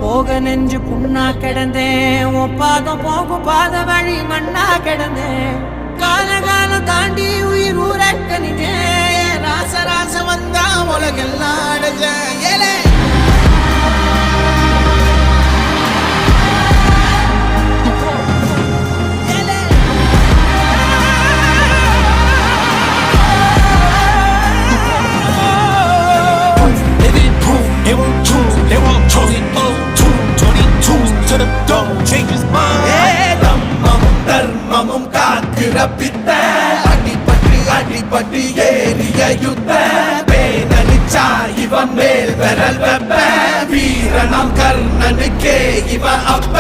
போக நெஞ்சு புண்ணா கிடந்தேன், ஒப்பாதம் போகும் பாத வழி மண்ணா கிடந்தேன். காலம் தாண்டி உயிர் ஊரக்கணிதேன், ராச ராச வந்தா உலகெல்லாம் அடைஞ்சேன். ஏலே பித்த அடிபட்டு அடிபட்டு ஏறிய யுத்த பேனலிச்சா இவன் மேல் விரல் வெப்ப வீரனாம் கர்ணனுக்கே இவன் அப்ப